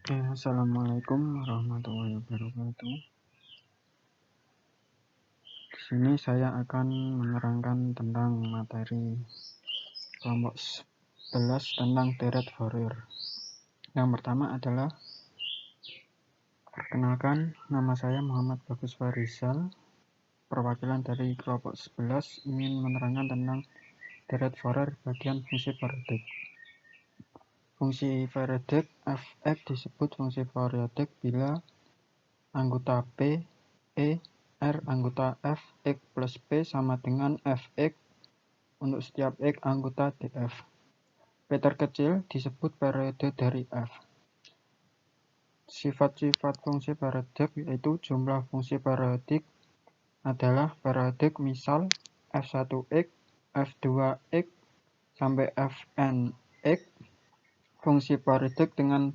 Oke, assalamualaikum warahmatullahi wabarakatuh. Di sini saya akan menerangkan tentang materi kelompok 11 tentang deret Fourier. Yang pertama adalah perkenalkan, nama saya Muhammad Bagus Farizal, perwakilan dari kelompok 11 ingin menerangkan tentang deret Fourier bagian fungsi periodik. Fungsi periodik f(x) disebut fungsi periodik bila anggota P, E, R anggota f x plus P sama dengan fx untuk setiap x anggota df. P terkecil disebut periode dari f. Sifat-sifat fungsi periodik yaitu jumlah fungsi periodik adalah periodik misal f1x, f2x, sampai fnx. Fungsi periodik dengan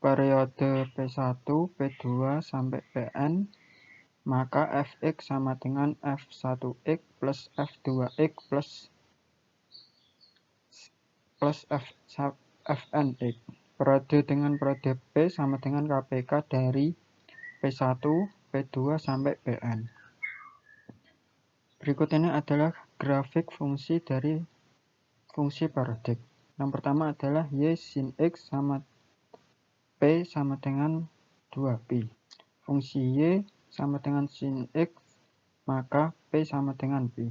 periode P1, P2, sampai Pn, maka fx sama dengan f1x plus f2x plus fnx. Periode dengan periode P sama dengan KPK dari P1, P2, sampai Pn. Berikut ini adalah grafik fungsi dari fungsi periodik. Yang pertama adalah Y sin X sama P sama dengan 2pi. Fungsi Y sama dengan sin X, maka P sama dengan pi.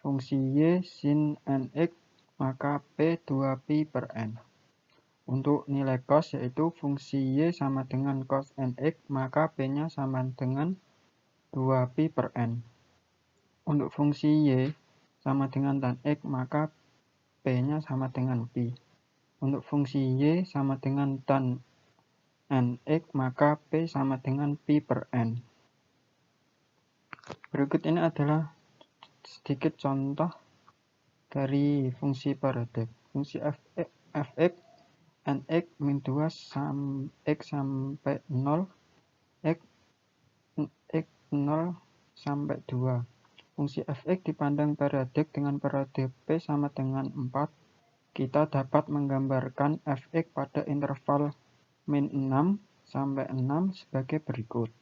Fungsi Y sin Nx, maka P 2pi per N. Untuk nilai cos yaitu fungsi Y sama dengan cos Nx, maka P-nya sama dengan 2pi per N. Untuk fungsi Y sama dengan tan X, maka P-nya sama dengan pi. Untuk fungsi Y sama dengan tan Nx, maka P sama dengan pi per N. Berikut ini adalah sedikit contoh dari fungsi periodik. Fungsi fx, nx min 2 x sampai 0, x 0 sampai 2. Fungsi fx dipandang periodik dengan periode P sama dengan 4. Kita dapat menggambarkan fx pada interval min 6 sampai 6 sebagai berikut.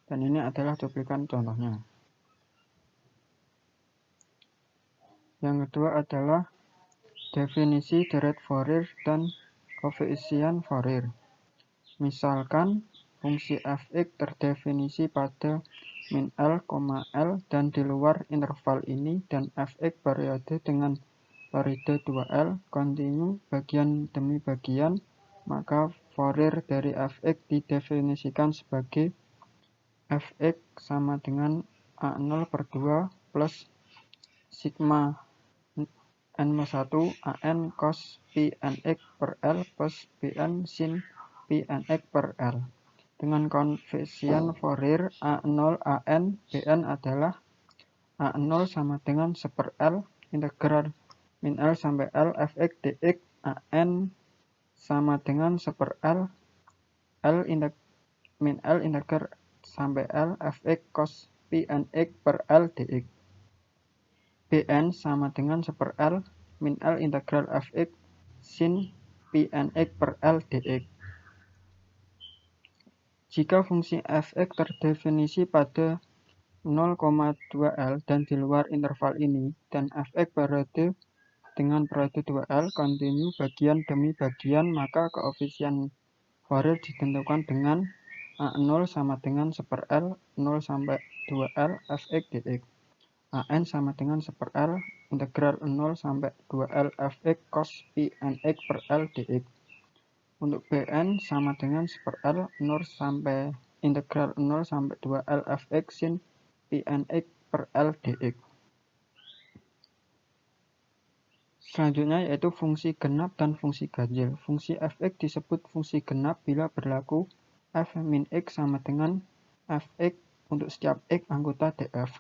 Dan ini adalah cuplikan contohnya. Yang kedua adalah definisi deret Fourier dan koefisien Fourier. Misalkan fungsi fx terdefinisi pada min L, L dan di luar interval ini dan fx periode dengan periode 2L kontinu bagian demi bagian, maka Fourier dari fx didefinisikan sebagai fx sama dengan A0 per 2 plus sigma N-1 AN cos pi Nx per L plus Bn sin pi Nx per L. Dengan koefisien Fourier A0 AN Bn adalah A0 sama dengan 1/L integral min L sampai L fx dx. AN sama dengan 1/L min L integral sampai L fx cos pi Nx per L dx. Bn sama dengan 1/L min L integral fx sin pi Nx per L dx. Jika fungsi fx terdefinisi pada 0,2L dan di luar interval ini, dan fx periode dengan periode 2L kontinu bagian demi bagian, maka koefisien Fourier ditentukan dengan A0 sama dengan 1/L 0 sampai 2L fx dx. AN sama dengan 1/L integral 0 sampai 2L fx cos pi Nx per L dx. Untuk Bn sama dengan 1/L 0 sampai integral 0 sampai 2L fx sin pi Nx per L dx. Selanjutnya yaitu fungsi genap dan fungsi ganjil. Fungsi fx disebut fungsi genap bila berlaku f min x sama dengan fx untuk setiap x anggota df.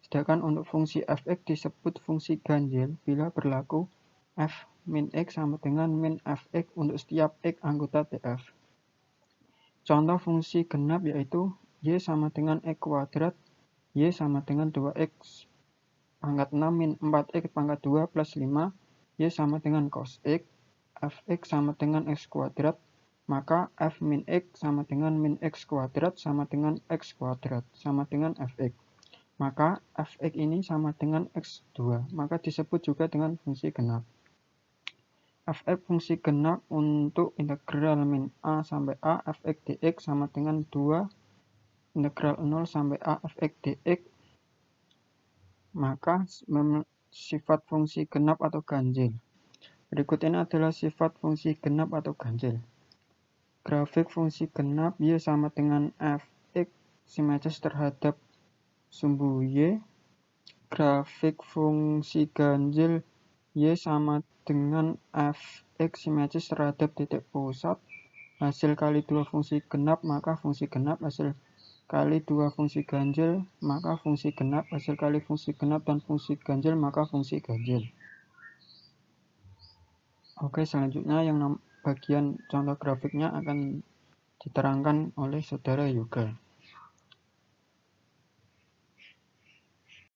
Sedangkan untuk fungsi fx disebut fungsi ganjil bila berlaku f min x sama dengan min fx untuk setiap x anggota df. Contoh fungsi genap yaitu y sama dengan x kuadrat, y sama dengan 2x pangkat 6 min 4x pangkat 2 plus 5, y sama dengan cos x, fx sama dengan x kuadrat, maka f min x sama dengan min x kuadrat sama dengan x kuadrat sama dengan fx. Maka fx ini sama dengan x2, maka disebut juga dengan fungsi genap. Fx fungsi genap untuk integral min a sampai a fx dx sama dengan 2 integral 0 sampai a fx dx. Maka sifat fungsi genap atau ganjil. Berikut ini adalah sifat fungsi genap atau ganjil. Grafik fungsi genap y sama dengan fx simetris terhadap sumbu y. Grafik fungsi ganjil y sama dengan fx simetris terhadap titik pusat. Hasil kali dua fungsi genap maka fungsi genap, hasil kali dua fungsi ganjil maka fungsi genap, hasil kali fungsi genap dan fungsi ganjil maka fungsi ganjil. Oke, selanjutnya yang bagian contoh grafiknya akan diterangkan oleh saudara Yoga.